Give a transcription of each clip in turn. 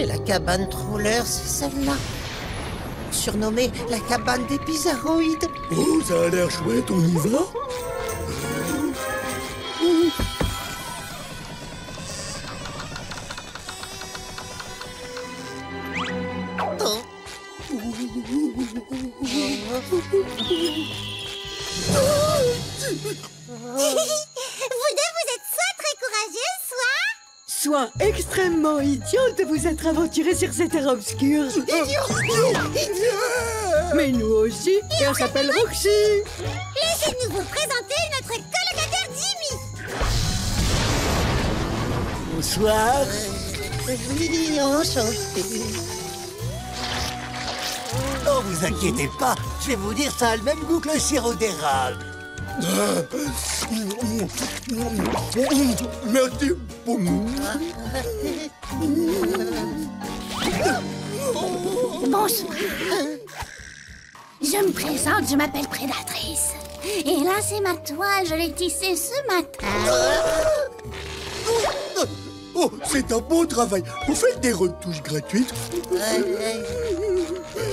C'est la cabane Troller, c'est celle-là. Surnommée la cabane des bizarroïdes. Oh, ça a l'air chouette, on y va? Oh. Vous deux, vous êtes soit très courageux, Soit extrêmement idiote de vous être aventuré sur cette terre obscure. Mais nous aussi, et on s'appelle Roxy. laissez-nous vous présenter notre colocataire Jimmy. Bonsoir. Oui, enchanté. Oh, vous inquiétez pas, je vais vous dire, ça a le même goût que le sirop d'érable. Merci pour nous. Bonsoir. Je me présente, je m'appelle Prédatrice. Et là, c'est ma toile, je l'ai tissée ce matin. Oh, c'est un bon travail. Vous faites des retouches gratuites?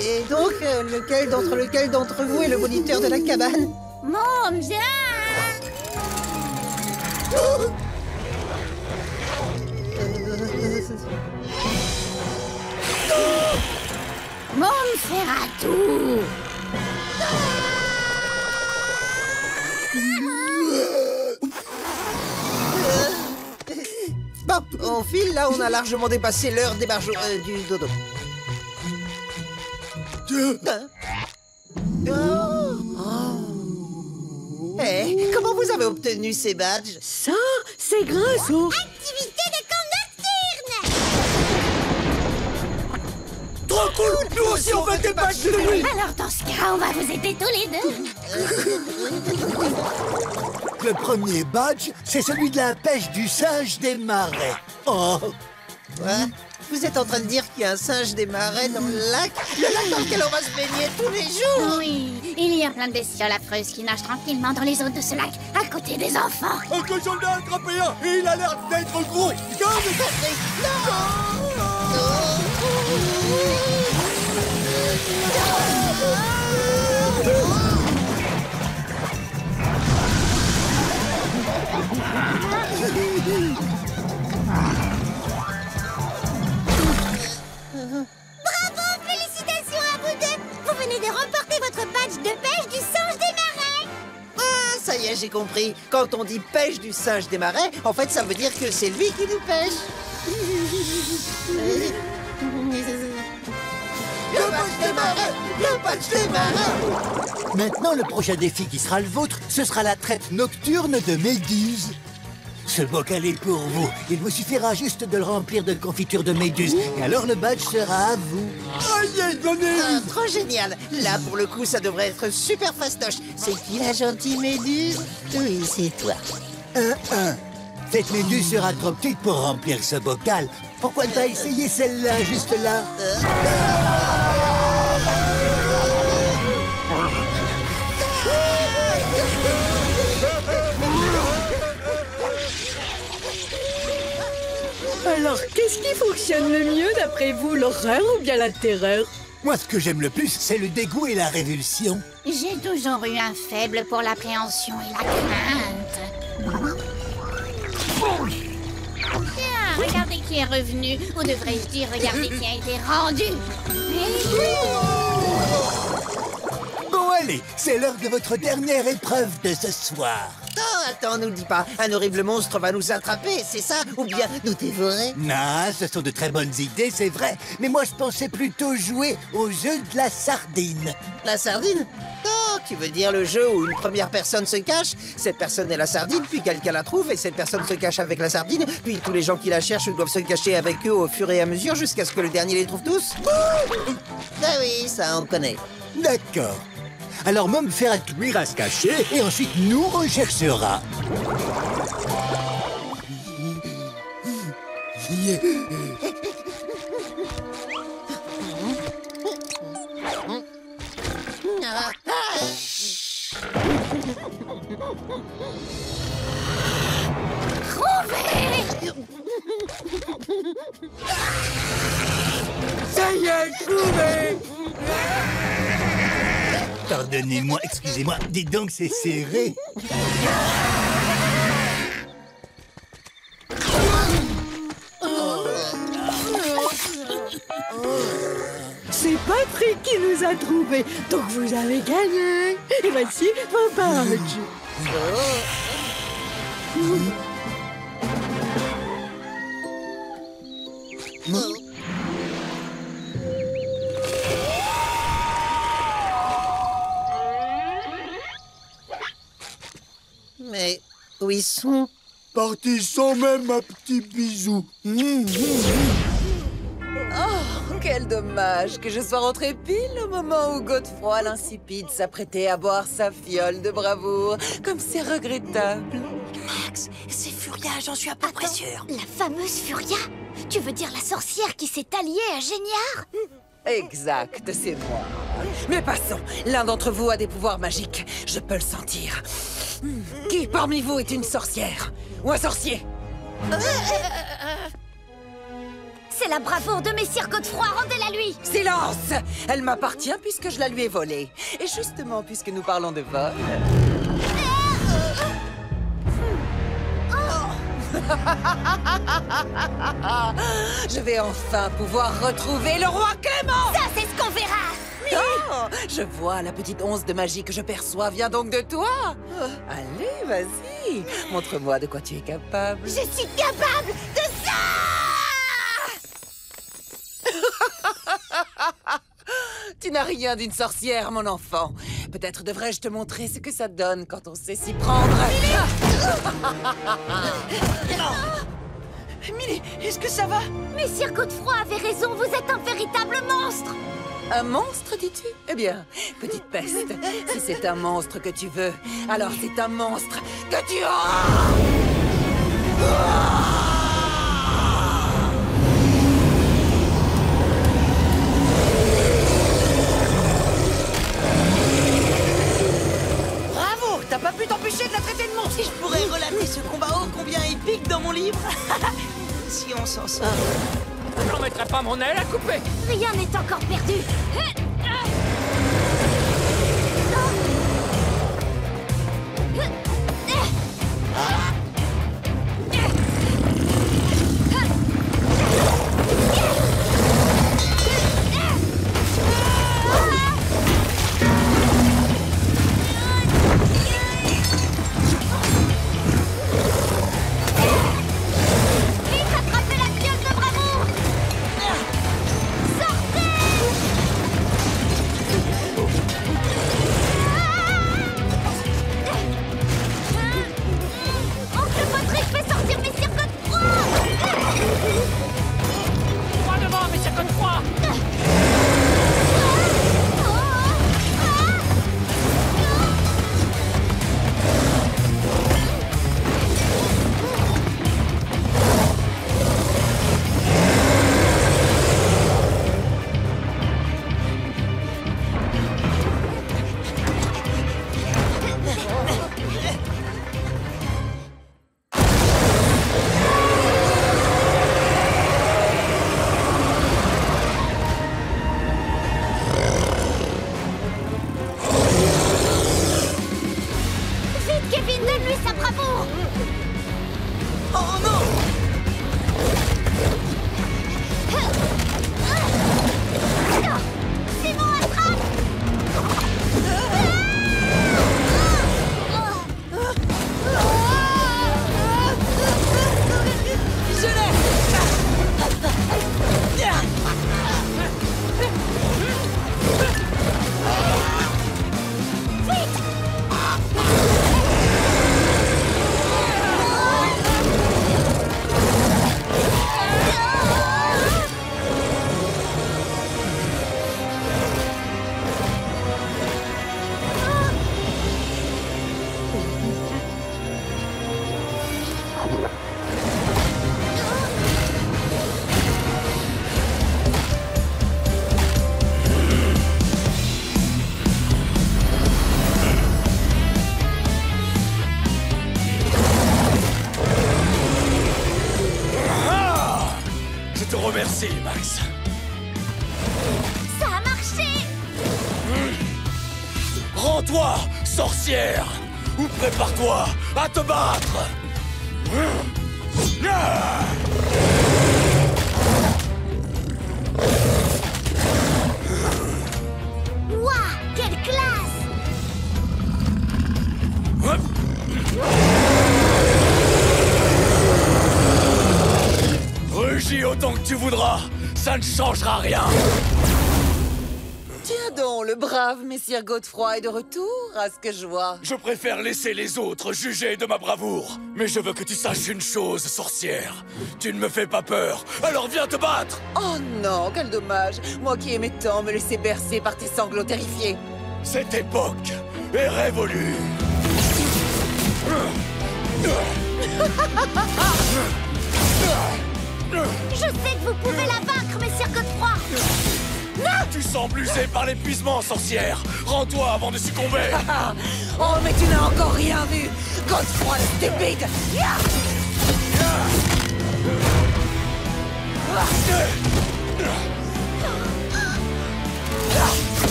Et donc, lequel d'entre vous est le moniteur de la cabane? Mon bien. Mon Ferratou. Bon, on file, là on a largement dépassé l'heure du dodo. Eh, comment vous avez obtenu ces badges? Ça, c'est grâce au... Activité de camp nocturne. Trop cool! Nous aussi on fait des badges de nuit! Alors dans ce cas, on va vous aider tous les deux. Le premier badge, c'est celui de la pêche du singe des marais. Oh! Ouais. Vous êtes en train de dire qu'il y a un singe des marais dans le lac dans lequel on va se baigner tous les jours? Oui, il y a plein de bestioles affreuses qui nagent tranquillement dans les eaux de ce lac, à côté des enfants. Oh, que j'en ai attrapé un et il a l'air d'être gros! Bravo, félicitations à vous deux. Vous venez de remporter votre badge de pêche du singe des marais. Ah, ça y est, j'ai compris. Quand on dit pêche du singe des marais, en fait, ça veut dire que c'est lui qui nous pêche. Le badge des marais! Le badge des marais! Maintenant, le prochain défi qui sera le vôtre, ce sera la traite nocturne de méduses. Ce bocal est pour vous. Il vous suffira juste de le remplir de confiture de méduse. Et alors le badge sera à vous. Aïe, donnez! Ah, trop génial! Là, pour le coup, ça devrait être super fastoche. C'est qui la gentille méduse? Oui, c'est toi. Cette méduse sera trop petite pour remplir ce bocal. Pourquoi ne pas essayer celle-là, juste là? Alors, qu'est-ce qui fonctionne le mieux d'après vous, l'horreur ou bien la terreur? Moi, ce que j'aime le plus, c'est le dégoût et la révulsion. J'ai toujours eu un faible pour l'appréhension et la crainte. Tiens, regardez qui est revenu. Ou devrais-je dire, regardez qui a été rendu. Bon, allez, c'est l'heure de votre dernière épreuve de ce soir. Attends, nous le dis pas. Un horrible monstre va nous attraper, c'est ça? Ou bien nous dévorer? Non, ce sont de très bonnes idées, c'est vrai. Mais moi, je pensais plutôt jouer au jeu de la sardine. La sardine? Oh, tu veux dire le jeu où une première personne se cache, cette personne est la sardine, puis quelqu'un la trouve, et cette personne se cache avec la sardine, puis tous les gens qui la cherchent doivent se cacher avec eux au fur et à mesure jusqu'à ce que le dernier les trouve tous? Ah oui, ça on connaît. D'accord. Alors, Mom Ferratou ira se cacher, et ensuite nous recherchera. Ça y est, trouvé! Pardonnez-moi, excusez-moi, dites donc, c'est serré. C'est Patrick qui nous a trouvés, donc vous avez gagné. Et voici vos badges. Mais où ils sont? Parti sans même un petit bisou. Quel dommage que je sois rentrée pile au moment où Godefroy l'insipide s'apprêtait à boire sa fiole de bravoure. Comme c'est regrettable. Max, c'est Furia, j'en suis à peu près sûre. La fameuse Furia? Tu veux dire la sorcière qui s'est alliée à Géniard? Exact, c'est moi. Mais passons, l'un d'entre vous a des pouvoirs magiques. Je peux le sentir. Qui parmi vous est une sorcière? Ou un sorcier? C'est la bravoure de Messire Godefroy, rendez-la lui! Silence! Elle m'appartient puisque je la lui ai volée. Et justement, puisque nous parlons de vol... Je vais enfin pouvoir retrouver le roi Clément! Ça, c'est ce qu'on verra! Oh, je vois, la petite once de magie que je perçois vient donc de toi. Allez, vas-y, montre-moi de quoi tu es capable. Je suis capable de ça! Tu n'as rien d'une sorcière, mon enfant. Peut-être devrais-je te montrer ce que ça donne quand on sait s'y prendre. Millie, est-ce que ça va? Messire Godefroy avait raison, vous êtes un véritable monstre! Un monstre, dis-tu? Eh bien, petite peste, si c'est un monstre que tu veux, alors c'est un monstre que tu auras! Bravo! T'as pas pu t'empêcher de la traiter de monstre! Si je pourrais relater ce combat ô combien épique dans mon livre! Si on s'en sort... Je n'en mettrai pas mon aile à couper. Rien n'est encore perdu! Droit devant, mais c'est que trois. Vite, Kevin, donne-lui sa bravoure! Oh non! C'est bon, attrape! Je l'ai! Merci, Max. Ça a marché! Rends-toi, sorcière! Ou prépare-toi à te battre! Ouah, quelle classe! Rugis autant que tu voudras, ça ne changera rien! Tiens donc, le brave Messire Godefroy est de retour, à ce que je vois. Je préfère laisser les autres juger de ma bravoure. Mais je veux que tu saches une chose, sorcière. Tu ne me fais pas peur, alors viens te battre! Oh non, quel dommage. Moi qui aimais tant me laisser bercer par tes sanglots terrifiés. Cette époque est révolue. Je sais que vous pouvez la vaincre, Messire Godefroy! Tu sembles usé par l'épuisement, sorcière. Rends-toi avant de succomber. Oh, mais tu n'as encore rien vu. Godefroy, stupide.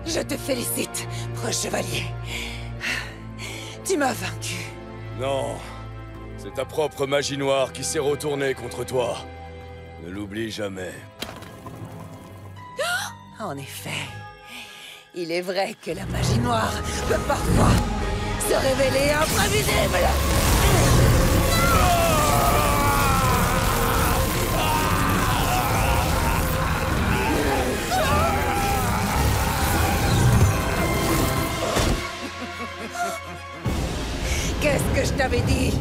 Je te félicite, proche chevalier. Tu m'as vaincu. Non, c'est ta propre magie noire qui s'est retournée contre toi. Ne l'oublie jamais. En effet, il est vrai que la magie noire peut parfois se révéler imprévisible. Qu'est-ce que je t'avais dit?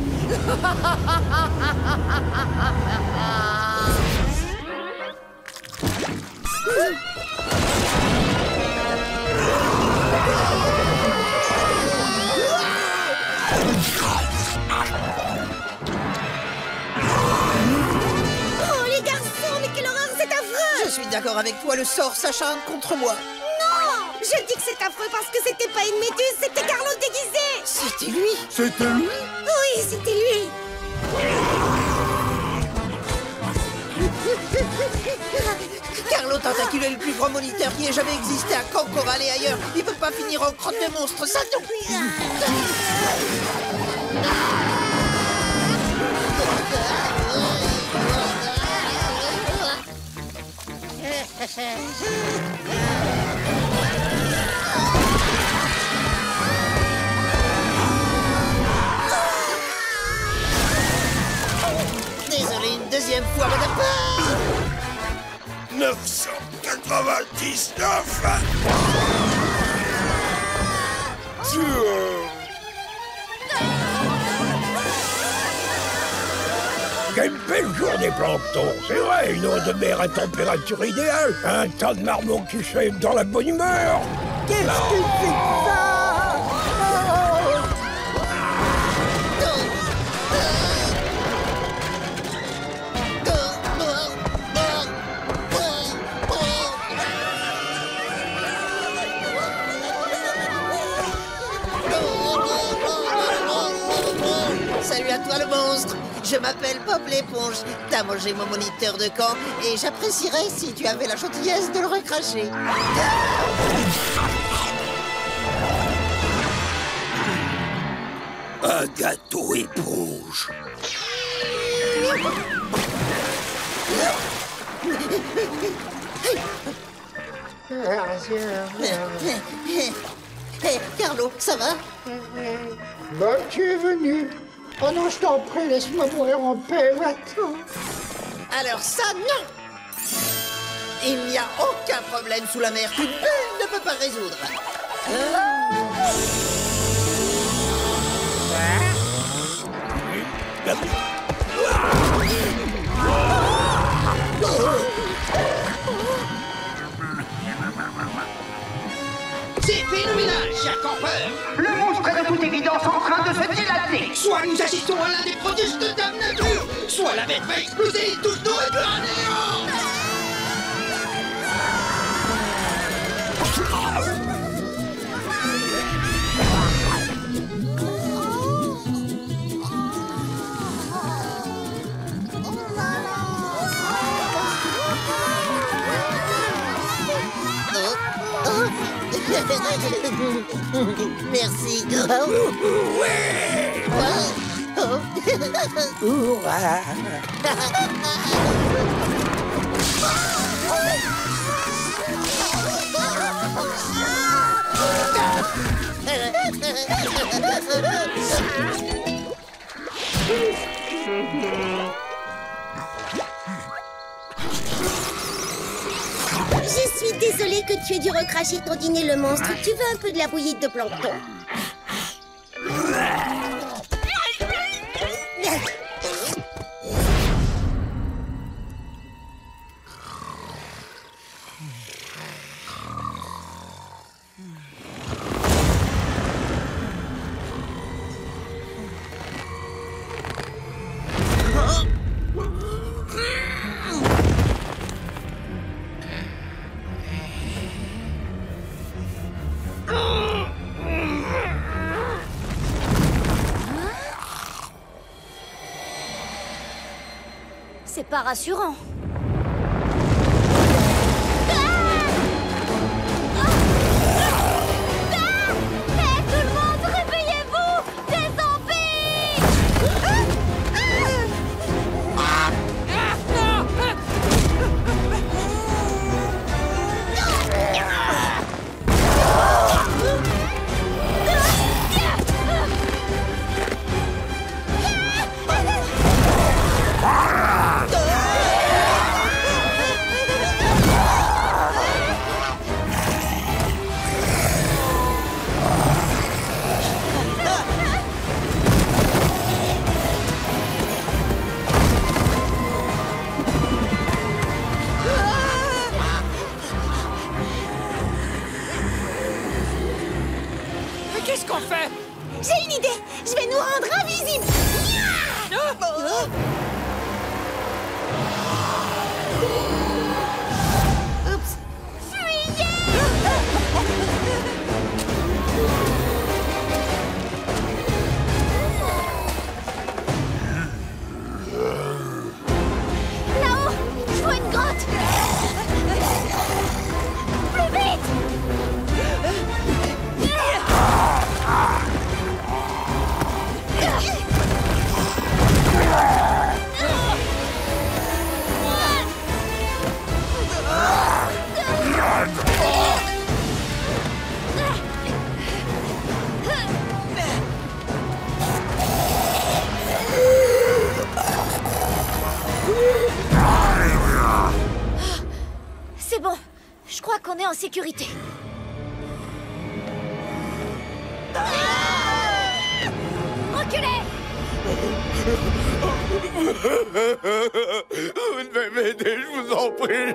Oh, les garçons, mais quelle horreur, c'est affreux! Je suis d'accord avec toi, le sort s'acharne contre moi. Non! Je dis que c'est affreux parce que c'était pas une méduse, c'était Carlo déguisé! C'était lui. C'était lui? Oui, c'était lui! Carlo Tentacule est le plus grand moniteur qui ait jamais existé à Cancoral et ailleurs. Il peut pas finir en crotte de monstre, ça non plus. Désolé, une deuxième fois, madame. 999. Quelle belle journée, Plancton. C'est vrai, une eau de mer à température idéale. Un tas de marmots qui chèvent dans la bonne humeur. Qu'est-ce que c'est que ça? Salut à toi le monstre. Je m'appelle Pop l'éponge. T'as mangé mon moniteur de camp et j'apprécierais si tu avais la gentillesse de le recracher. Un gâteau éponge. Hé, Carlo, ça va? Bah, tu es venu. Oh non, je t'en prie, laisse-moi mourir en paix maintenant. Alors ça, non! Il n'y a aucun problème sous la mer qu'une bulle ne peut pas résoudre. C'est fini! phénoménal, cher campeur. Le monstre est de toute évidence en train de se dilater. Soit nous assistons à l'un des prodiges de Dame Nature, soit la bête va exploser et tous nous réduire à néant. Merci. Je suis désolée que tu aies dû recracher ton dîner, le monstre. Tu veux un peu de la bouillie de plancton? C'est pas rassurant. Tout le monde, réveillez-vous! Des zombies! Qu'est-ce qu'on fait? J'ai une idée! Je vais nous rendre invisibles! Oups! Fuyez! Là-haut! Je vois une grotte! Plus vite! C'est bon, je crois qu'on est en sécurité. Reculez! Vous devez m'aider, je vous en prie.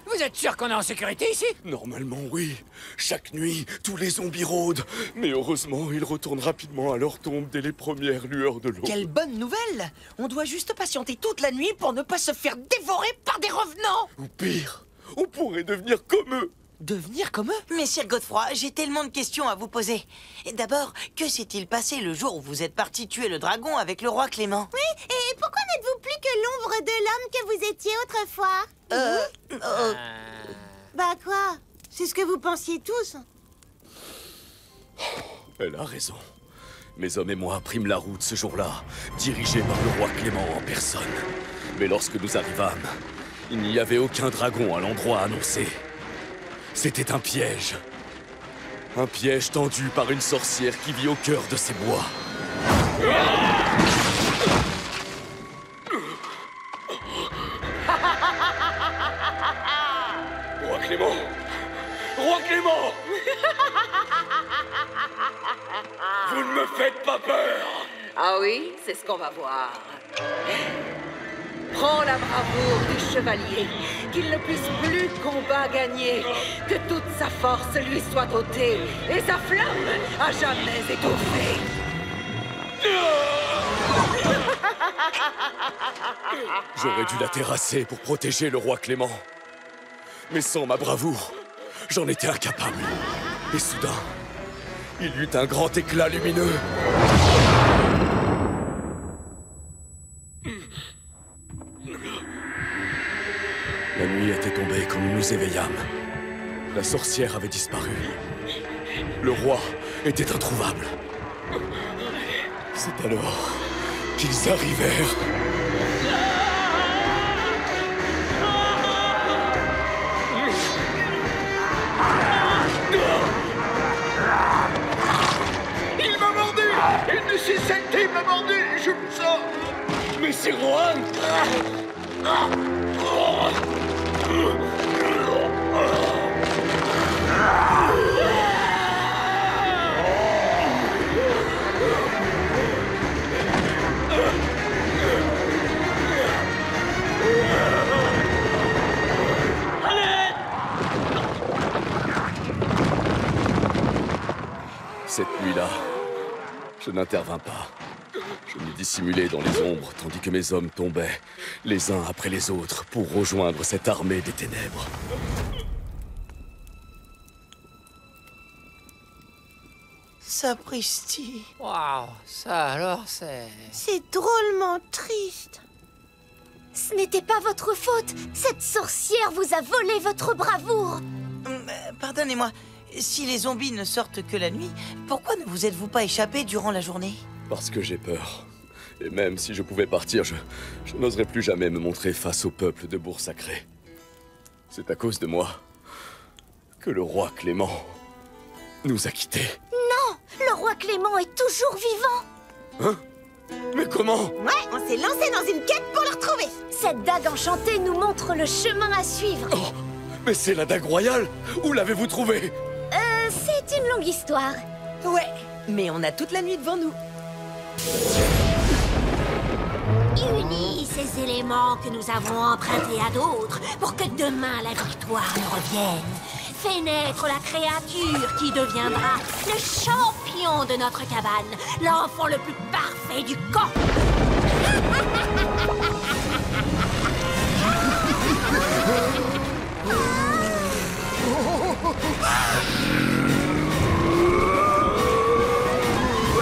Vous êtes sûr qu'on est en sécurité ici? Normalement, oui. Chaque nuit, tous les zombies rôdent. Mais heureusement, ils retournent rapidement à leur tombe dès les premières lueurs de l'aube. Quelle bonne nouvelle! On doit juste patienter toute la nuit pour ne pas se faire dévorer par des revenants! Ou pire, on pourrait devenir comme eux. Devenir comme eux? Messire Godefroy, j'ai tellement de questions à vous poser. Et d'abord, que s'est-il passé le jour où vous êtes parti tuer le dragon avec le roi Clément? Oui, et pourquoi n'êtes-vous plus que l'ombre de l'homme que vous étiez autrefois? Bah quoi? C'est ce que vous pensiez tous. Elle a raison. Mes hommes et moi prîmes la route ce jour-là, dirigés par le roi Clément en personne. Mais lorsque nous arrivâmes, il n'y avait aucun dragon à l'endroit annoncé. C'était un piège. Un piège tendu par une sorcière qui vit au cœur de ces bois. Roi Clément! Roi Clément! Vous ne me faites pas peur! Ah oui, c'est ce qu'on va voir. Prends la bravoure du chevalier, qu'il ne puisse plus de combat gagner, que toute sa force lui soit ôtée, et sa flamme à jamais étouffée. J'aurais dû la terrasser pour protéger le roi Clément. Mais sans ma bravoure, j'en étais incapable. Et soudain, il y eut un grand éclat lumineux. La nuit était tombée quand nous nous éveillâmes. La sorcière avait disparu. Le roi était introuvable. C'est alors qu'ils arrivèrent. Il m'a mordu! Une de ces saletés m'a mordu! Je me sens... Mais c'est Rohan! Cette nuit-là, je n'intervins pas. Je me dissimulais dans les ombres, tandis que mes hommes tombaient, les uns après les autres, pour rejoindre cette armée des ténèbres. Sapristi. Waouh, ça alors c'est... C'est drôlement triste. Ce n'était pas votre faute. Cette sorcière vous a volé votre bravoure. Pardonnez-moi, si les zombies ne sortent que la nuit, pourquoi ne vous êtes-vous pas échappé durant la journée? Parce que j'ai peur. Et même si je pouvais partir, je n'oserais plus jamais me montrer face au peuple de Bourg-Sacré. C'est à cause de moi que le roi Clément nous a quittés. Non, le roi Clément est toujours vivant. Hein? Mais comment? Ouais, on s'est lancé dans une quête pour le retrouver. Cette dague enchantée nous montre le chemin à suivre. Oh, mais c'est la dague royale. Où l'avez-vous trouvée? C'est une longue histoire. Ouais, mais on a toute la nuit devant nous. Unis ces éléments que nous avons empruntés à d'autres pour que demain la victoire nous revienne. Fais naître la créature qui deviendra le champion de notre cabane, l'enfant le plus parfait du camp.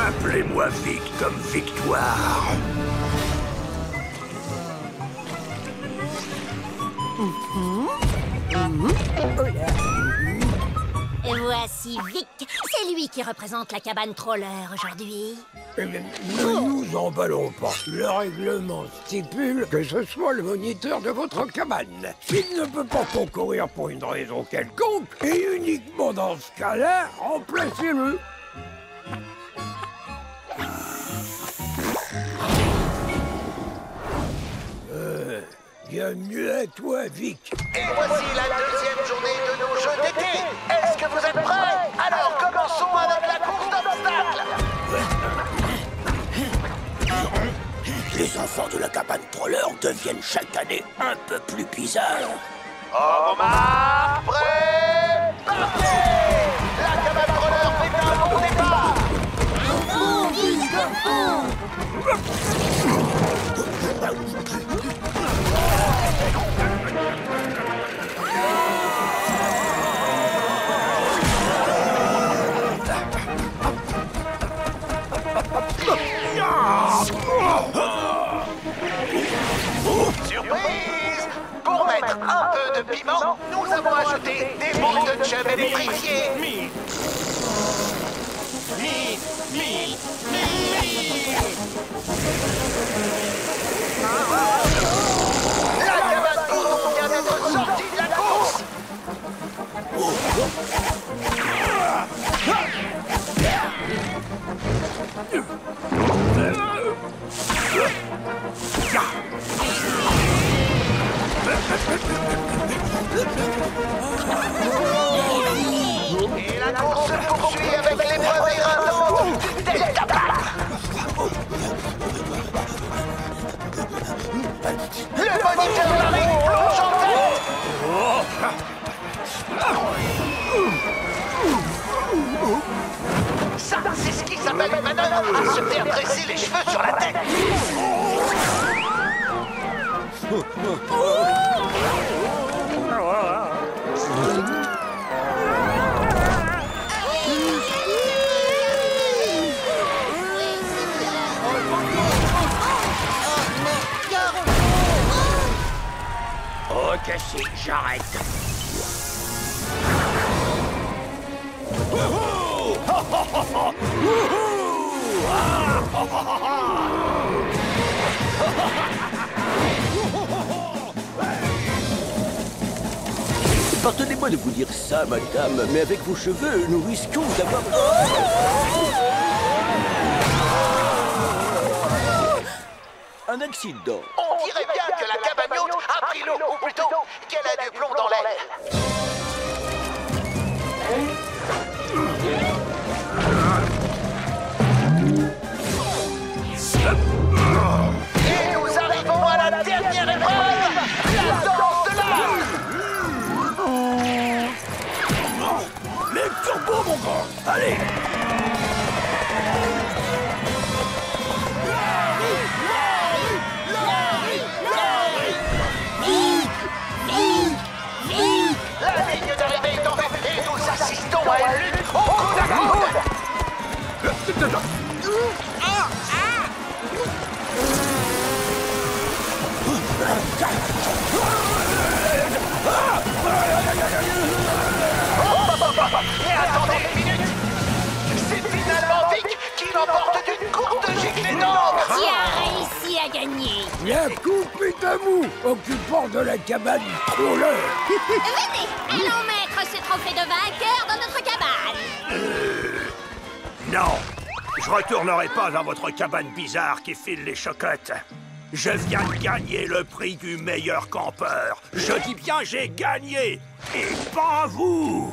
Appelez-moi Vic comme victoire. Et voici Vic, c'est lui qui représente la cabane troller aujourd'hui. Ne nous emballons pas. Le règlement stipule que ce soit le moniteur de votre cabane. Il ne peut pas concourir pour une raison quelconque, et uniquement dans ce cas-là, remplacez-le. Bienvenue à toi, Vic. Et voici la deuxième journée de nos jeux d'été. Est-ce que vous êtes prêts? Alors commençons avec la course d'obstacles. Les enfants de la cabane troller deviennent chaque année un peu plus bizarres. En marche, prêt, partez! La cabane troller fait un bon départ. Surprise! Pour mettre un peu de piment, nous avons ajouté des boules de chum électrifiées. La cabane Bourdon vient d'être sortie de la course. Et la course se poursuit avec l'épreuve éreintante Delta Pack. raser les cheveux sur la tête. Ok, si, j'arrête. Pardonnez-moi de vous dire ça, madame, mais avec vos cheveux, nous risquons d'avoir... Un accident. On dirait bien que la cabagnoute a pris l'eau, ou plutôt qu'elle a du plomb dans l'aile. Et nous arrivons à la dernière épreuve, la danse de l'âme. Les turbos, mon gars. Allez. La ligne d'arrivée est en vue et nous assistons à une lutte au coude à coude. Mais attendez une minute. C'est finalement Vic qui l'emporte d'une courte giclée d'encre. Qui a réussi à gagner? Bien coupé à vous, occupant de la cabane trolleur. Venez, allons mettre ce trophée de vainqueur dans notre cabane. Non, je retournerai pas dans votre cabane bizarre qui file les chocottes. Je viens de gagner le prix du meilleur campeur. Je dis bien j'ai gagné, et pas vous.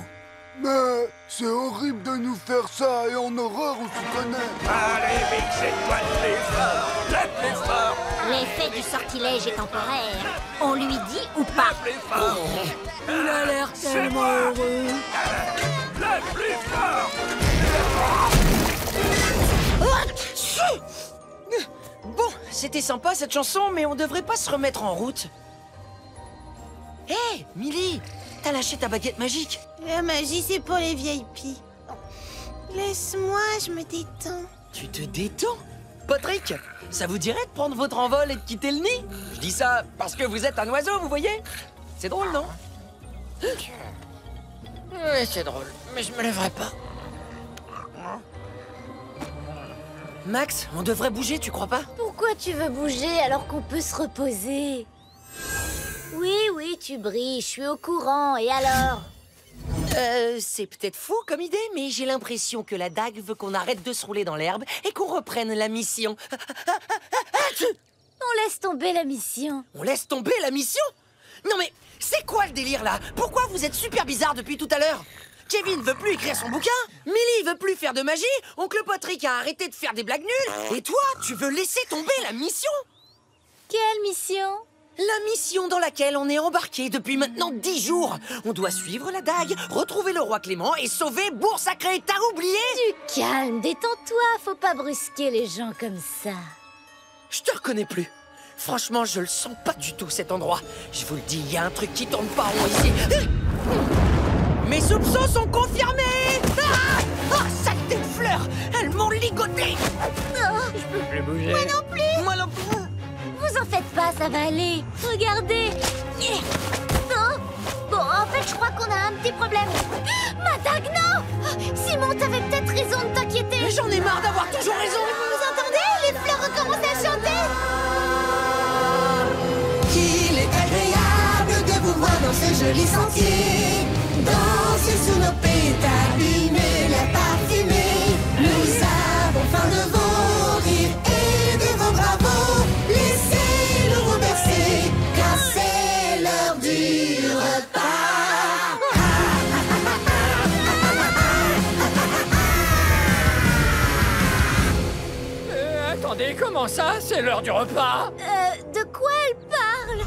Mais c'est horrible de nous faire ça, et en horreur on se connaît. Allez, Vic, c'est toi le plus fort, le plus fort. L'effet du sortilège est temporaire. On lui dit ou pas? Il a l'air tellement heureux. Le plus fort. Bon, c'était sympa cette chanson, mais on devrait pas se remettre en route. Hé, hey, Millie, t'as lâché ta baguette magique. La magie, c'est pour les vieilles filles. Laisse-moi, je me détends. Tu te détends? Patrick, ça vous dirait de prendre votre envol et de quitter le nid? Je dis ça parce que vous êtes un oiseau, vous voyez? C'est drôle, non? Oui, c'est drôle, mais je me lèverai pas. Max, on devrait bouger, tu crois pas? Pourquoi tu veux bouger alors qu'on peut se reposer? Oui, tu brilles, je suis au courant, et alors? C'est peut-être fou comme idée, mais j'ai l'impression que la dague veut qu'on arrête de se rouler dans l'herbe et qu'on reprenne la mission. On laisse tomber la mission. On laisse tomber la mission? Non mais, c'est quoi le délire là? Pourquoi vous êtes super bizarre depuis tout à l'heure? Kevin veut plus écrire son bouquin, Millie veut plus faire de magie, oncle Patrick a arrêté de faire des blagues nulles, et toi, tu veux laisser tomber la mission? Quelle mission? La mission dans laquelle on est embarqué depuis maintenant 10 jours. On doit suivre la dague, retrouver le roi Clément et sauver Bourg Sacré. T'as oublié? Du calme, détends-toi, faut pas brusquer les gens comme ça. Je te reconnais plus. Franchement, je le sens pas du tout cet endroit. Je vous le dis, il y a un truc qui tourne pas rond ici. Mes soupçons sont confirmés! Ah, saleté de fleurs! Elles m'ont ligoté! Je peux plus bouger. Moi non plus! Moi non plus! Vous en faites pas, ça va aller. Regardez. Oh. Bon, en fait, je crois qu'on a un petit problème. Ma dague, non! Simon, t'avais peut-être raison de t'inquiéter. J'en ai marre d'avoir toujours raison! Vous entendez? Les fleurs recommencent à chanter. Qu'il est agréable de vous voir dans ce joli sentier. Danser sous nos pétales, humer la parfumée. Nous avons faim de vos rires et de vos bravos. Laissez-nous vous bercer, car c'est l'heure du repas. Attendez, comment ça? C'est l'heure du repas? De quoi elle parle?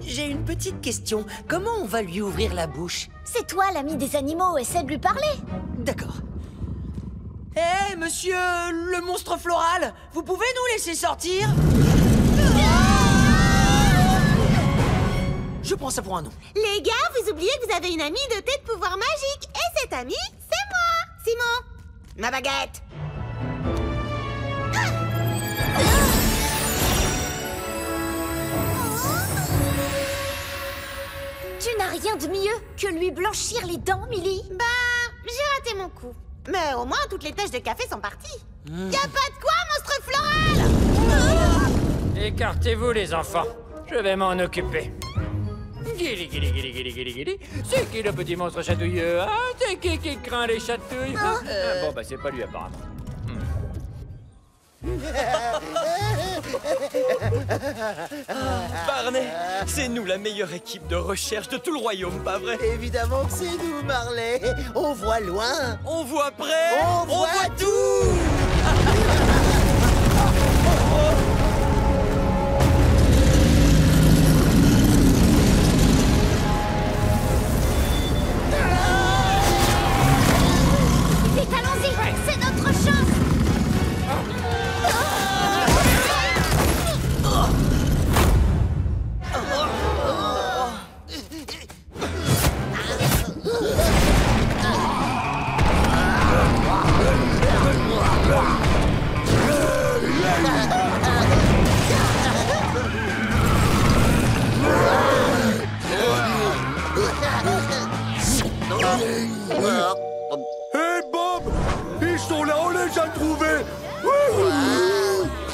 J'ai une petite question. Comment on va lui ouvrir la bouche? C'est toi l'ami des animaux, essaie de lui parler. D'accord. Hé, monsieur le monstre floral, vous pouvez nous laisser sortir? Je prends ça pour un nom. Les gars, vous oubliez que vous avez une amie dotée de pouvoirs magiques. Et cette amie, c'est moi, Simon. Ma baguette. Tu n'as rien de mieux que lui blanchir les dents, Millie. Bah, j'ai raté mon coup. Mais au moins, toutes les taches de café sont parties. Y a pas de quoi, monstre floral. Écartez-vous, les enfants. Je vais m'en occuper. Guili, guili, guili, guili, guili, guili. C'est qui le petit monstre chatouilleux, hein? C'est qui craint les chatouilles? Bon, bah, c'est pas lui, apparemment. Barney, c'est nous la meilleure équipe de recherche de tout le royaume, pas vrai? Évidemment que c'est nous, Marley. On voit loin. On voit près. On voit tout. Vite, allons-y, c'est notre chance. Hé Bob, ils sont là, on les a trouvés.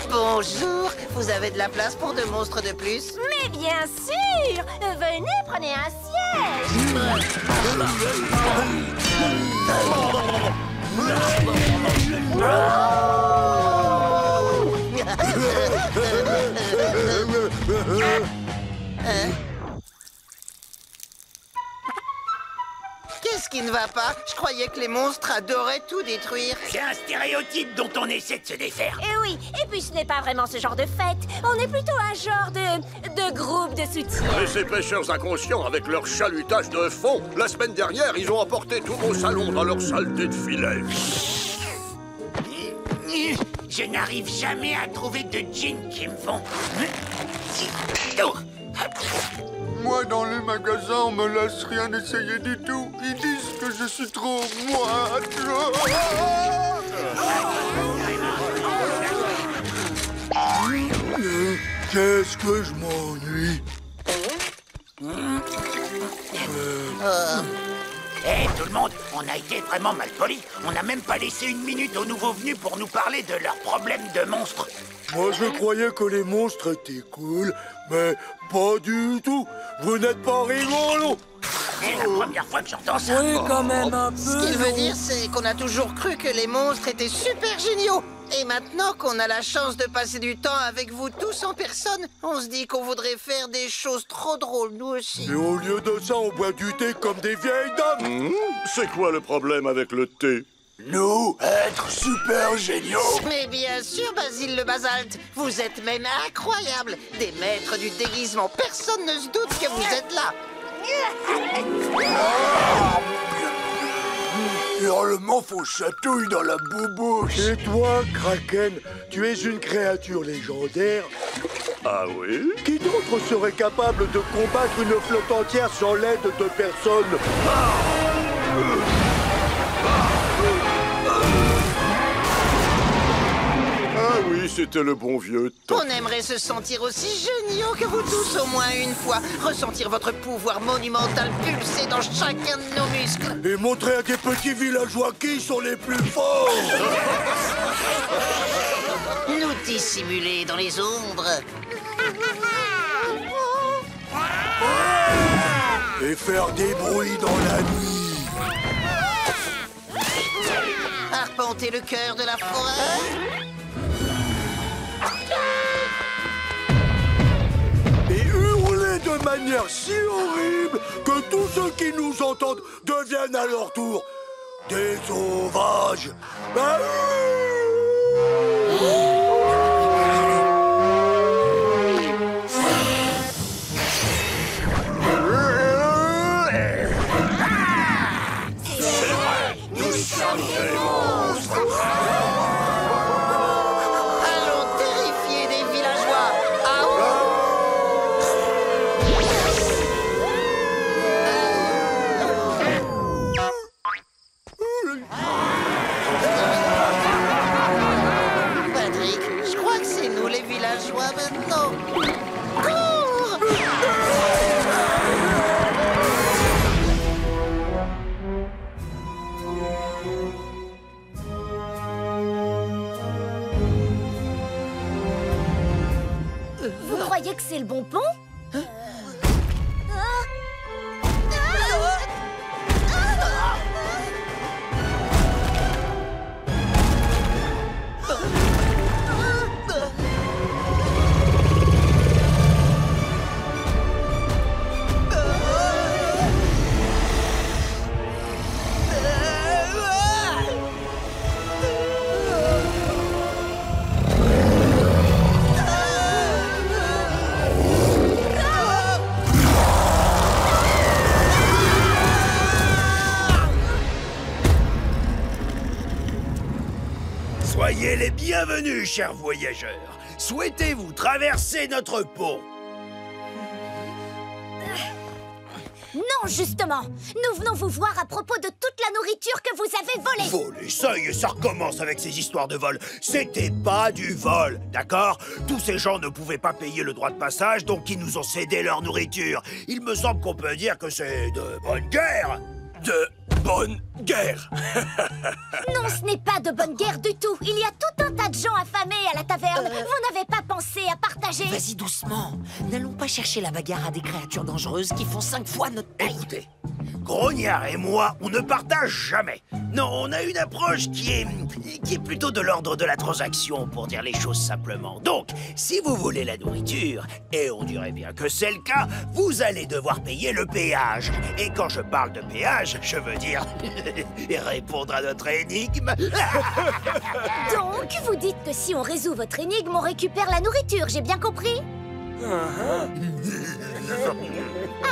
Bonjour, vous avez de la place pour 2 monstres de plus? Mais bien sûr! Venez, prenez un siège! Qu'est-ce qui ne va pas? Je croyais que les monstres adoraient tout détruire. C'est un stéréotype dont on essaie de se défaire. Et oui, et puis ce n'est pas vraiment ce genre de fête. On est plutôt un genre de groupe de soutien. Et ces pêcheurs inconscients avec leur chalutage de fond. La semaine dernière, ils ont emporté tout mon salon dans leur saleté de filet. Je n'arrive jamais à trouver de jeans qui me vont. Moi, dans les magasins, on me laisse rien essayer du tout. Ils disent que je suis trop moite. Qu'est-ce que je m'ennuie. Hé, tout le monde, on a été vraiment mal polis. On n'a même pas laissé une minute aux nouveaux venus pour nous parler de leurs problèmes de monstres. Moi, je croyais que les monstres étaient cool, mais pas du tout. Vous n'êtes pas rigolo. C'est la première fois que j'entends ça. Oui, quand même un peu. Ce qu'il veut dire, c'est qu'on a toujours cru que les monstres étaient super géniaux. Et maintenant qu'on a la chance de passer du temps avec vous tous en personne, on se dit qu'on voudrait faire des choses trop drôles, nous aussi. Et au lieu de ça, on boit du thé comme des vieilles dames. C'est quoi le problème avec le thé? Nous, être super géniaux. Mais bien sûr, Basile le Basalte, vous êtes même incroyable. Des maîtres du déguisement, personne ne se doute que vous êtes là. Hurlement font chatouille dans la boubouche. Et toi, Kraken, tu es une créature légendaire. Ah oui? Qui d'autre serait capable de combattre une flotte entière sans l'aide de personne? Ah oui, c'était le bon vieux temps. On aimerait se sentir aussi géniaux que vous tous au moins une fois. Ressentir votre pouvoir monumental pulser dans chacun de nos muscles. Et montrer à des petits villageois qui sont les plus forts. Nous dissimuler dans les ombres. Et faire des bruits dans la nuit. Arpenter le cœur de la forêt. Et hurler de manière si horrible que tous ceux qui nous entendent deviennent à leur tour des sauvages. le bon pont? Soyez les bienvenus, chers voyageurs. Souhaitez-vous traverser notre pont? Non, justement. Nous venons vous voir à propos de toute la nourriture que vous avez volée. Volé, ça recommence avec ces histoires de vol. C'était pas du vol, d'accord? Tous ces gens ne pouvaient pas payer le droit de passage, donc ils nous ont cédé leur nourriture. Il me semble qu'on peut dire que c'est de bonne guerre. De bonne guerre. Non, ce n'est pas de bonne guerre du tout. Il y a tout un tas de gens affamés à la taverne. Vous n'avez pas pensé à partager? Vas-y doucement. N'allons pas chercher la bagarre à des créatures dangereuses qui font 5 fois notre taille. Écoutez, Grognard et moi, on ne partage jamais. Non, on a une approche qui est plutôt de l'ordre de la transaction, pour dire les choses simplement. Donc, si vous voulez la nourriture, et on dirait bien que c'est le cas, vous allez devoir payer le péage. Et quand je parle de péage, je veux dire répondre à notre énigme. Donc, vous dites que si on résout votre énigme, on récupère la nourriture, j'ai bien compris?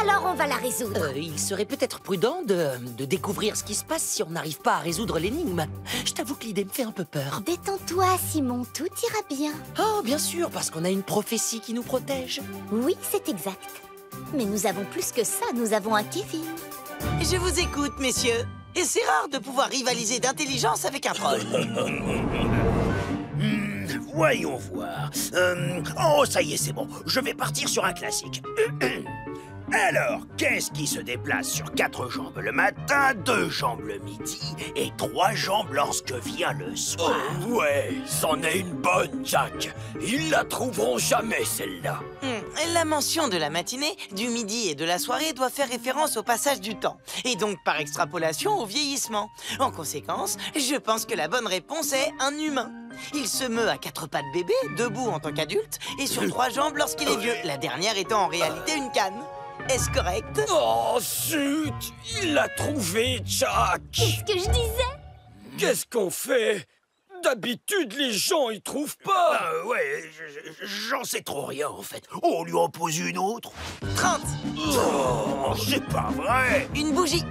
Alors on va la résoudre. Il serait peut-être prudent de découvrir ce qui se passe si on n'arrive pas à résoudre l'énigme. Je t'avoue que l'idée me fait un peu peur. Détends-toi, Simon, tout ira bien. Oh, bien sûr, parce qu'on a une prophétie qui nous protège. Oui, c'est exact. Mais nous avons plus que ça, nous avons un Kevin. Je vous écoute, messieurs. Et c'est rare de pouvoir rivaliser d'intelligence avec un troll. Voyons voir. Oh, ça y est, c'est bon. Je vais partir sur un classique. Alors, qu'est-ce qui se déplace sur 4 jambes le matin, 2 jambes le midi et 3 jambes lorsque vient le soir? Oh, ouais, c'en est une bonne, Jack. Ils la trouveront jamais, celle-là. La mention de la matinée, du midi et de la soirée doit faire référence au passage du temps. Et donc, par extrapolation, au vieillissement. En conséquence, je pense que la bonne réponse est un humain. Il se meut à 4 pattes bébé, debout en tant qu'adulte, et sur 3 jambes lorsqu'il est vieux. La dernière étant en réalité une canne. Est-ce correct? Oh, zut! Il l'a trouvé, Jack! Qu'est-ce que je disais? Qu'est-ce qu'on fait? D'habitude, les gens y trouvent pas! Ouais, j'en sais trop rien, en fait. On lui en pose une autre. 30! Oh, c'est pas vrai! Une bougie!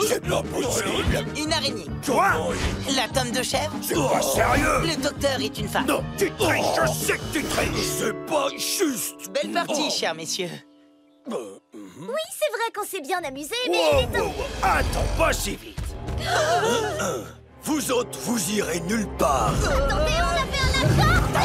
C'est pas possible! Une araignée! Quoi? La tome de chèvre! C'est pas sérieux! Le docteur est une femme! Non, tu triches! Je sais que tu triches! C'est pas juste! Belle partie, chers messieurs! Oui, c'est vrai qu'on s'est bien amusé, mais... Attends, pas si vite! Vous autres, vous irez nulle part! Attendez, on avait un accord!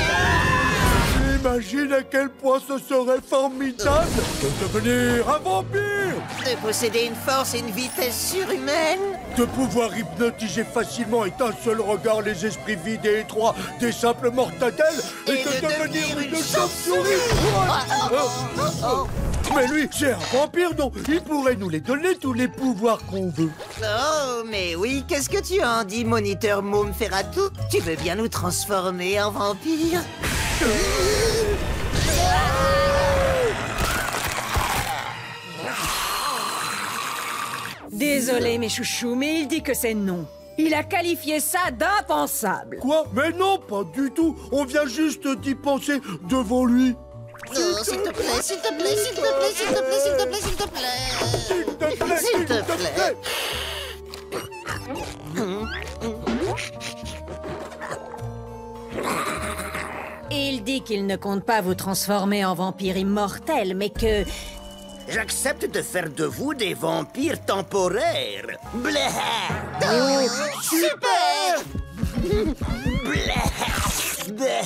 J'imagine à quel point ce serait formidable de devenir un vampire! De posséder une force et une vitesse surhumaine! De pouvoir hypnotiser facilement et d'un seul regard les esprits vides et étroits des simples mortadelles et de devenir une chauve-souris! Mais lui, c'est un vampire, donc il pourrait nous les donner tous les pouvoirs qu'on veut. Oh, mais oui, qu'est-ce que tu en dis, moniteur Môme Ferratou? Tu veux bien nous transformer en vampire? Désolé, mes chouchous, mais il dit que c'est non. Il a qualifié ça d'impensable. Quoi? Mais non, pas du tout. On vient juste d'y penser devant lui. Non, s'il te plaît, s'il te plaît, s'il te plaît, s'il te plaît, s'il te plaît, s'il te plaît. S'il te plaît, s'il te plaît. Il dit qu'il ne compte pas vous transformer en vampire immortel, mais que... J'accepte de faire de vous des vampires temporaires. Bleh! Oh, super! Bleh! Bleh!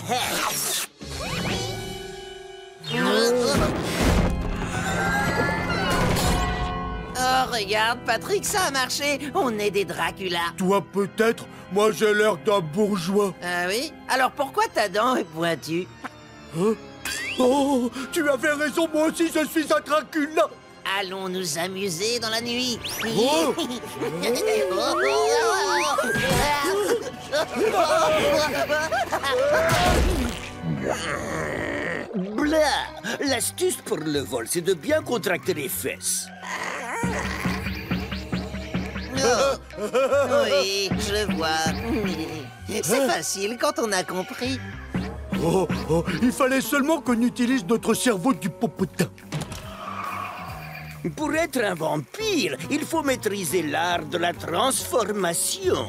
Oh, regarde, Patrick, ça a marché. On est des Dracula. Toi, peut-être. Moi, j'ai l'air d'un bourgeois. Ah oui? Alors pourquoi ta dent est pointue? Hein? Oh, tu avais raison, moi aussi je suis un Dracula. Allons nous amuser dans la nuit. Oh. Blah! L'astuce pour le vol, c'est de bien contracter les fesses. Oui, je vois. C'est facile quand on a compris. Oh, il fallait seulement qu'on utilise notre cerveau du popotin. Pour être un vampire, il faut maîtriser l'art de la transformation.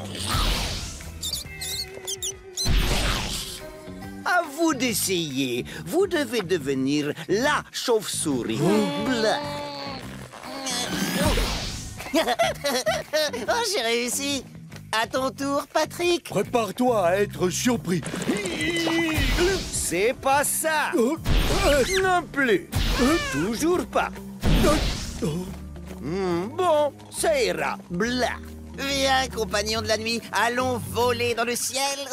À vous d'essayer. Vous devez devenir la chauve-souris. Blah. Oh, j'ai réussi. À ton tour, Patrick. Prépare-toi à être surpris. C'est pas ça. Non plus. Toujours pas. Bon, ça ira. Blah. Viens, compagnon de la nuit, allons voler dans le ciel.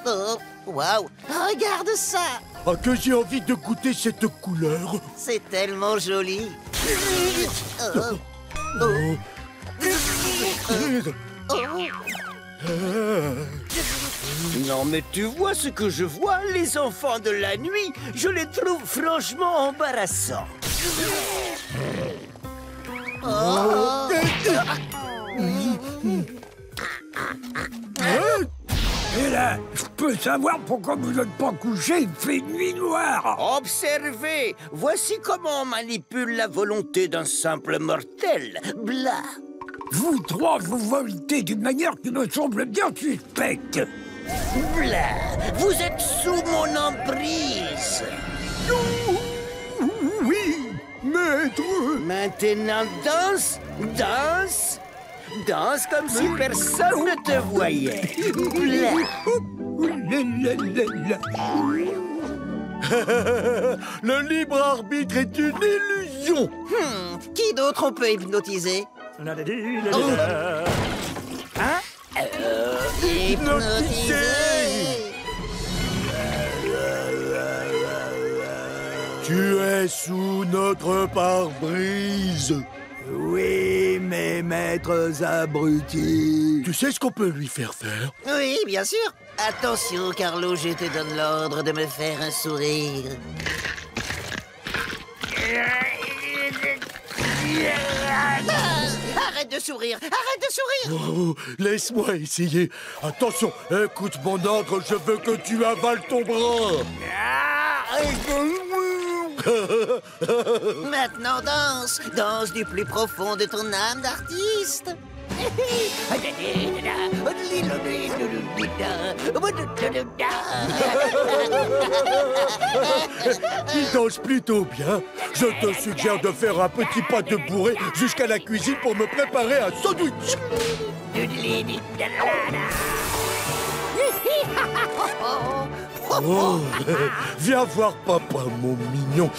Oh, waouh, regarde ça. Ah, que j'ai envie de goûter cette couleur. C'est tellement joli. Non, mais tu vois ce que je vois, les enfants de la nuit, je les trouve franchement embarrassants. Et là, je peux savoir pourquoi vous n'êtes pas couché, il fait nuit noire. Observez, voici comment on manipule la volonté d'un simple mortel. Blah. Vous trois, vous voltez d'une manière qui me semble bien suspecte. Blah. Vous êtes sous mon emprise. Oui, maître. Maintenant, danse, danse. Danse comme si personne ne te voyait. Le libre arbitre est une illusion. Qui d'autre on peut hypnotiser? Hein? Hypnotiser. Tu es sous notre pare-brise. Oui, mes maîtres abrutis. Tu sais ce qu'on peut lui faire faire? Oui, bien sûr. Attention, Carlo, je te donne l'ordre de me faire un sourire. Arrête de sourire! Arrête de sourire! Oh, laisse-moi essayer. Attention, écoute mon ordre, je veux que tu avales ton bras. Maintenant danse! Danse du plus profond de ton âme d'artiste! Il danse plutôt bien. Je te suggère de faire un petit pas de bourré jusqu'à la cuisine pour me préparer un sandwich. Oh, viens voir papa, mon mignon.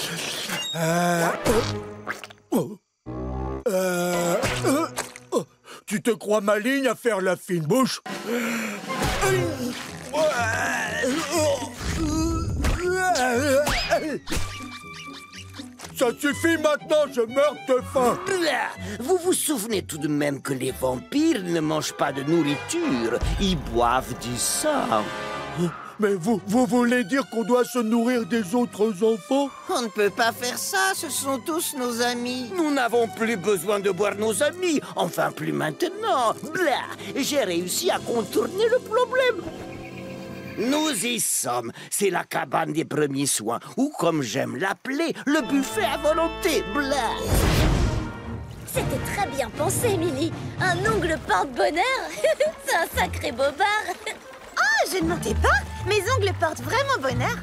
Tu te crois maligne à faire la fine bouche? Ça suffit maintenant, je meurs de faim. Vous vous souvenez tout de même que les vampires ne mangent pas de nourriture, ils boivent du sang. Mais vous voulez dire qu'on doit se nourrir des autres enfants? On ne peut pas faire ça, ce sont tous nos amis. Nous n'avons plus besoin de boire nos amis, enfin plus maintenant. Blah, j'ai réussi à contourner le problème. Nous y sommes, c'est la cabane des premiers soins, ou comme j'aime l'appeler, le buffet à volonté. Blah. C'était très bien pensé, Emily. Un ongle porte-bonheur. C'est un sacré bobard. Oh, je ne mentais pas. Mes ongles portent vraiment bonheur.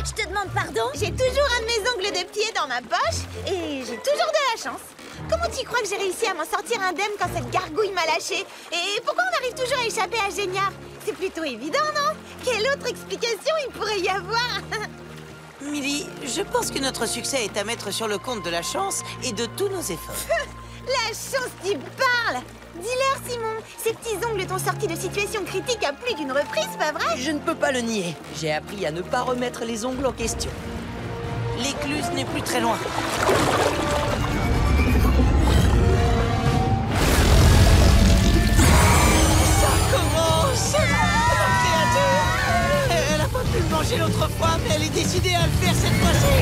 Je te demande pardon. J'ai toujours un de mes ongles de pied dans ma poche et j'ai toujours de la chance. Comment tu crois que j'ai réussi à m'en sortir indemne quand cette gargouille m'a lâché? Et pourquoi on arrive toujours à échapper à Génia? C'est plutôt évident, non? Quelle autre explication il pourrait y avoir? Millie, je pense que notre succès est à mettre sur le compte de la chance et de tous nos efforts. La chance tu parles! Dis-leur, Simon, ces petits ongles t'ont sorti de situations critiques à plus d'une reprise, pas vrai? Je ne peux pas le nier. J'ai appris à ne pas remettre les ongles en question. L'écluse n'est plus très loin. Ça commence! La créature! Elle a pas pu le manger l'autre fois, mais elle est décidée à le faire cette fois-ci!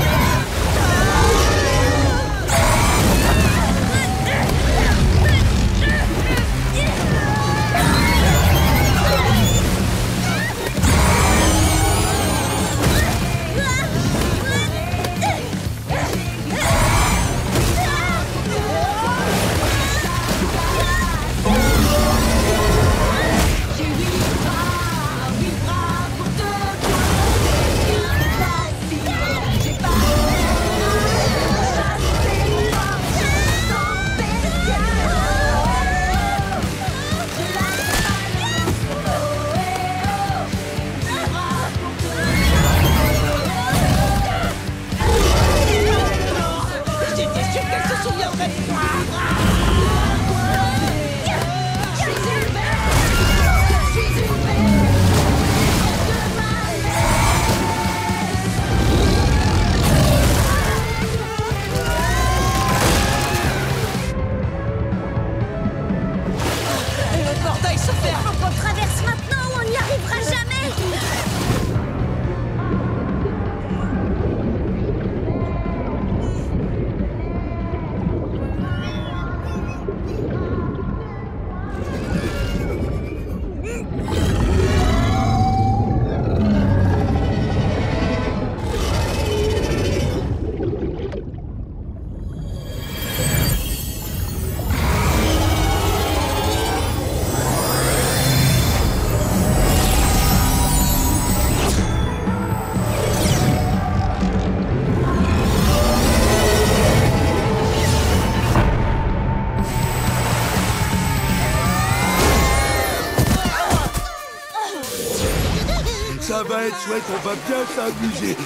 Ça va être chouette, on va bien s'amuser.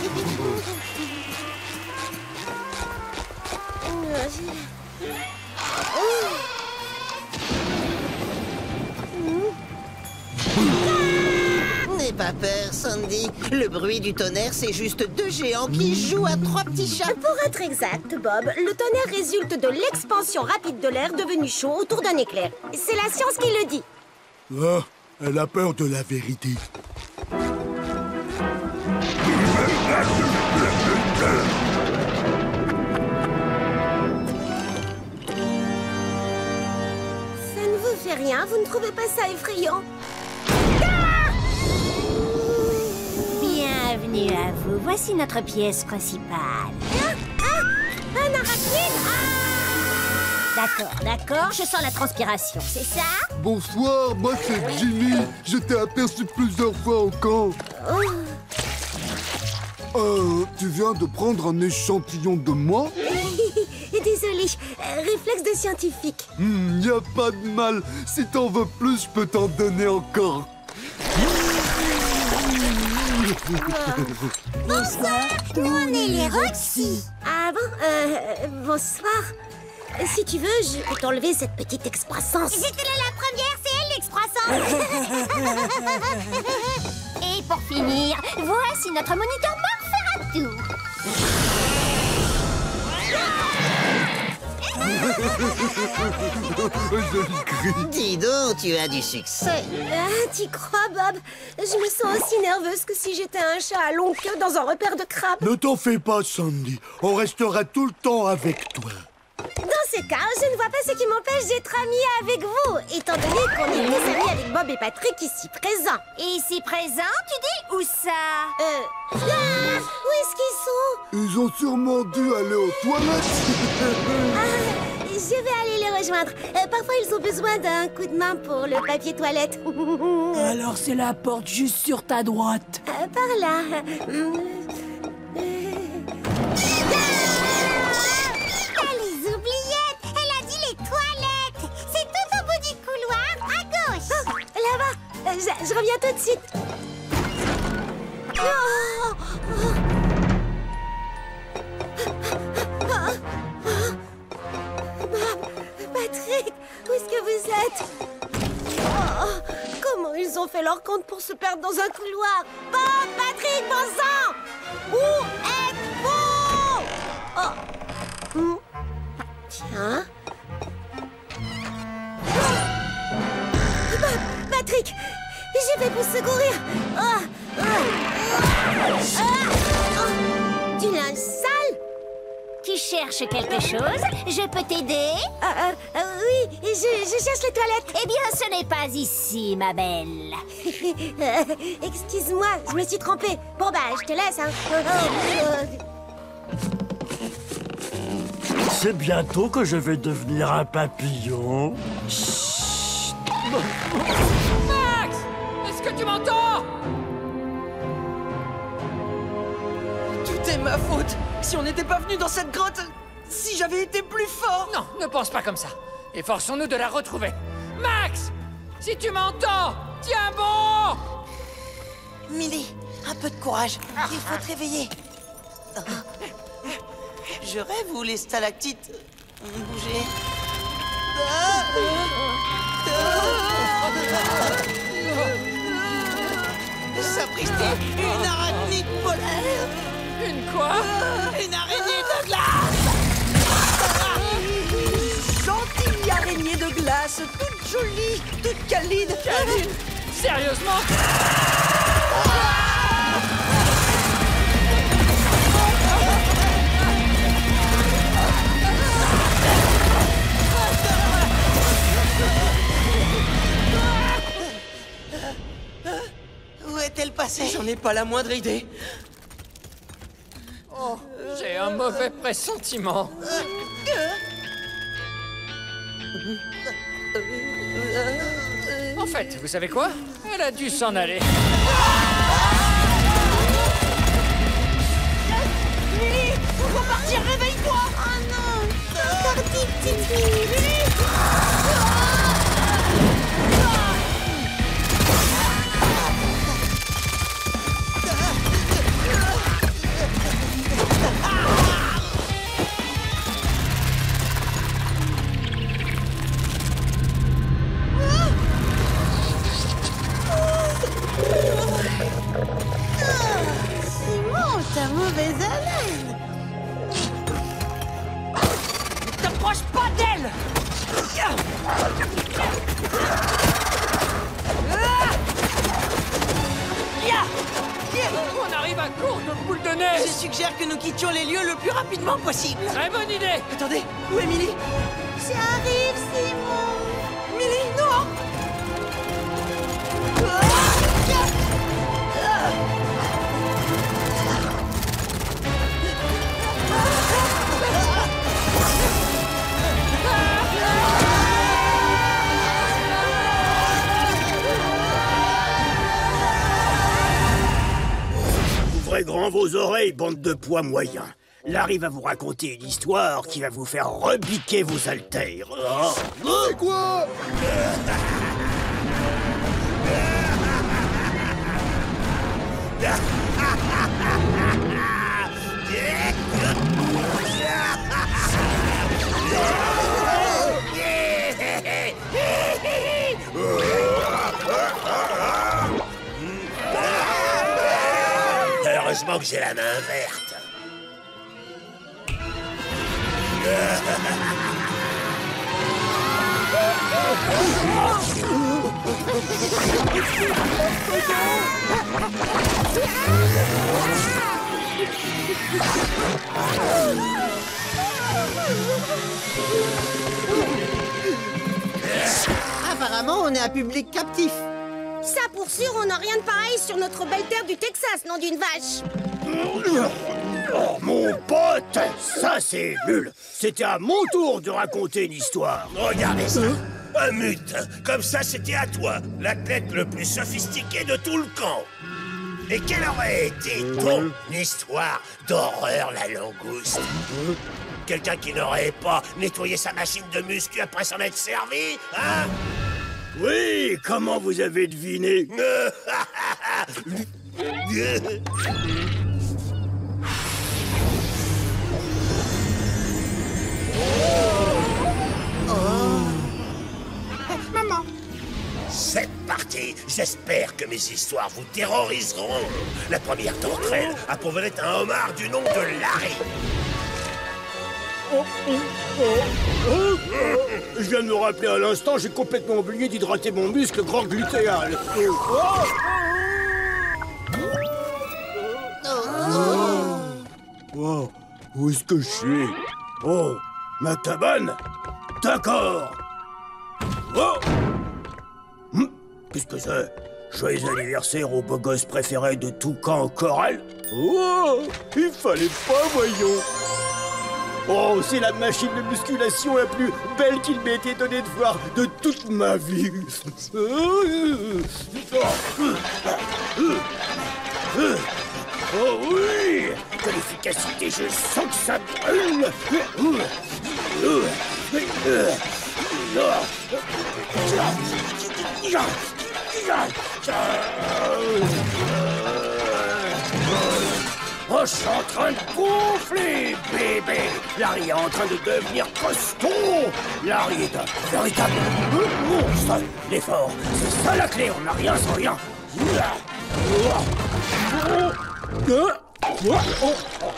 N'aie pas peur, Sandy. Le bruit du tonnerre, c'est juste deux géants qui jouent à trois petits chats. Pour être exact, Bob, le tonnerre résulte de l'expansion rapide de l'air devenu chaud autour d'un éclair. C'est la science qui le dit. Ah, elle a peur de la vérité. Ça ne vous fait rien, vous ne trouvez pas ça effrayant? Bienvenue à vous, voici notre pièce principale. Un arachnide! D'accord, je sens la transpiration, c'est ça? Bonsoir, moi c'est Jimmy. Je t'ai aperçu plusieurs fois au camp. Tu viens de prendre un échantillon de moi? Désolée, réflexe de scientifique. Y a pas de mal. Si t'en veux plus, je peux t'en donner encore. Bonsoir, nous on est les Roxy. Ah bon, bonsoir. Si tu veux, je peux t'enlever cette petite excroissance. J'étais là la première, c'est elle l'excroissance. Et pour finir, voici notre moniteur Morpheratou. Dis donc, tu as du succès. Ah, t'y crois, Bob? Je me sens aussi nerveuse que si j'étais un chat à longue queue dans un repère de crabes. Ne t'en fais pas, Sandy. On restera tout le temps avec toi. Dans ce cas, je ne vois pas ce qui m'empêche d'être amie avec vous, étant donné qu'on est tous amis avec Bob et Patrick ici présents. Ici présents, tu dis? Où ça? Où est-ce qu'ils sont? Ils ont sûrement dû aller aux toilettes. Je vais aller les rejoindre. Parfois, ils ont besoin d'un coup de main pour le papier toilette. Alors, c'est la porte juste sur ta droite. Par là. Les oubliettes! Elle a dit les toilettes! C'est tout au bout du couloir, à gauche! Là-bas! Je reviens tout de suite. leur compte pour se perdre dans un couloir. Bob, Patrick, bon sang! Où êtes-vous? Oh. Tiens. Patrick, j'y vais pour secourir. Du linge sale? Tu cherches quelque chose? Je peux t'aider? Oui, je cherche les toilettes. Eh bien, ce n'est pas ici, ma belle. Excuse-moi, je me suis trompée. Bon, bah, je te laisse, hein. C'est bientôt que je vais devenir un papillon. Max! Est-ce que tu m'entends? Tout est ma faute. Si on n'était pas venu dans cette grotte, si j'avais été plus fort. Non, ne pense pas comme ça. Efforçons-nous de la retrouver. Max! Si tu m'entends, tiens bon! Millie, un peu de courage. Il faut te réveiller. Je rêve où les stalactites ont bougé. Sapristi, une arachnide polaire. Une quoi? Une araignée de glace. Gentille araignée de glace, toute jolie, toute câline. Câline? Sérieusement? Où est-elle passée? J'en ai pas la moindre idée. Oh, j'ai un mauvais pressentiment. En fait, vous savez quoi? Elle a dû s'en aller. Millie, faut partir, réveille-toi. Oh non, parti, petite fille. Millie. Simon, t'as mauvaise haleine. Ne t'approche pas d'elle. On arrive à court de boule de neige. Je suggère que nous quittions les lieux le plus rapidement possible. Très bonne idée. Attendez, où est Millie? J'arrive, Simon. Millie, non. Ouvrez grand vos oreilles, bande de poids moyens. Larry va vous raconter une histoire qui va vous faire rebiquer vos haltères. C'est quoi? Heureusement que j'ai la main verte. Apparemment, on est un public captif. Ça, pour sûr, on n'a rien de pareil sur notre belle terre du Texas, nom d'une vache. Oh, mon pote, ça c'est nul. C'était à mon tour de raconter une histoire. Regardez ça. Un mute. Comme ça, c'était à toi, l'athlète le plus sophistiqué de tout le camp. Et quelle aurait été ton histoire d'horreur, la langouste? Quelqu'un qui n'aurait pas nettoyé sa machine de muscu après s'en être servi, hein? Oui, comment vous avez deviné? Maman, C'est parti. J'espère que mes histoires vous terroriseront. La première d'entre elles a pour vedette un homard du nom de Larry. Je viens de me rappeler à l'instant, j'ai complètement oublié d'hydrater mon muscle grand glutéal. Oh, où est-ce que je suis? Oh, ma cabane? D'accord. Oh, qu'est-ce que c'est? Joyeux anniversaire au beau gosse préféré de Toucan Corral? Oh, il fallait pas, voyons. Oh, c'est la machine de musculation la plus belle qu'il m'ait été donné de voir de toute ma vie. Oh oui! De l'efficacité, je sens que ça brûle! Oh, je suis en train de gonfler, bébé! Larry est en train de devenir costaud! Larry est un véritable monstre! L'effort, c'est ça la clé, on n'a rien sans rien!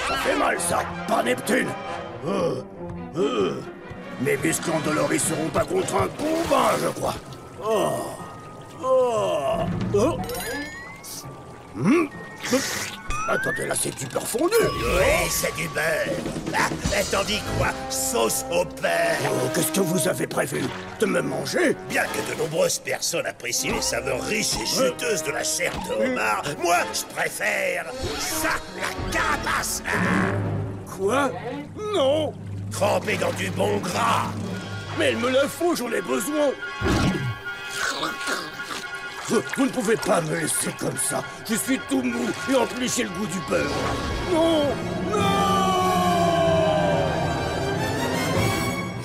Ça fait mal, ça! Pas Neptune! Mes muscles endoloris seront pas contre un combat, je crois! Attendez, là, c'est du beurre fondu! Oui, c'est du beurre! Ah, t'en dis quoi? Sauce au beurre! Oh, qu'est-ce que vous avez prévu? De me manger? Bien que de nombreuses personnes apprécient les saveurs riches et juteuses de la chair de homard, moi, je préfère ça, la carapace! Quoi? Non! Trempée dans du bon gras! Mais elle me la faut, j'en ai besoin! Vous ne pouvez pas me laisser comme ça. Je suis tout mou et en plus j'ai le goût du beurre. Non! Non!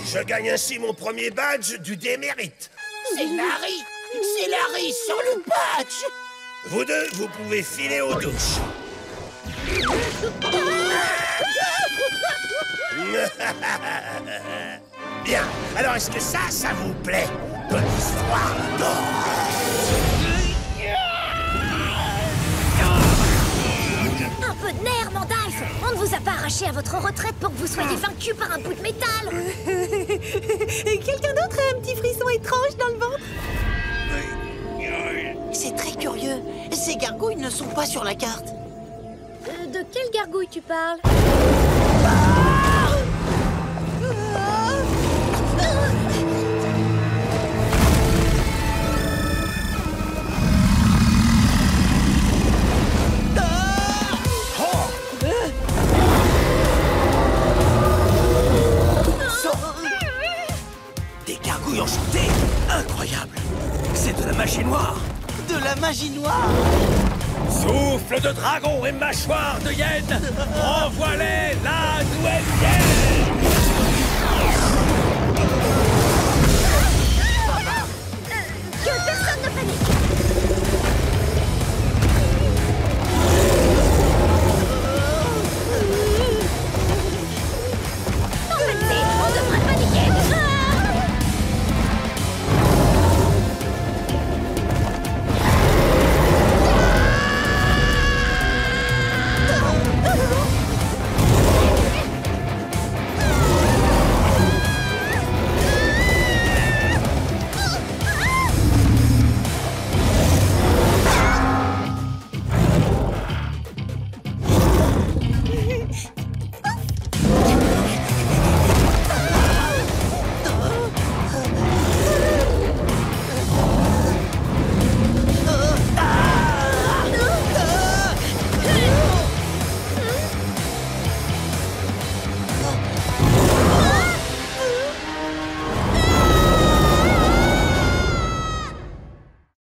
Je gagne ainsi mon premier badge du démérite. C'est Larry! C'est Larry sur le badge! Vous deux, vous pouvez filer aux douches. Bien. Alors est-ce que ça vous plaît? De l'histoire d'horreur. Un peu de nerfs, Mandalf! On ne vous a pas arraché à votre retraite pour que vous soyez vaincu par un bout de métal! Quelqu'un d'autre a un petit frisson étrange dans le ventre? C'est très curieux. Ces gargouilles ne sont pas sur la carte. De quelle gargouille tu parles? Des gargouilles enchantées! Incroyable! C'est de la magie noire! De la magie noire! Souffle de dragon et mâchoire de hyène! Envoie-les la nouvelle hyène!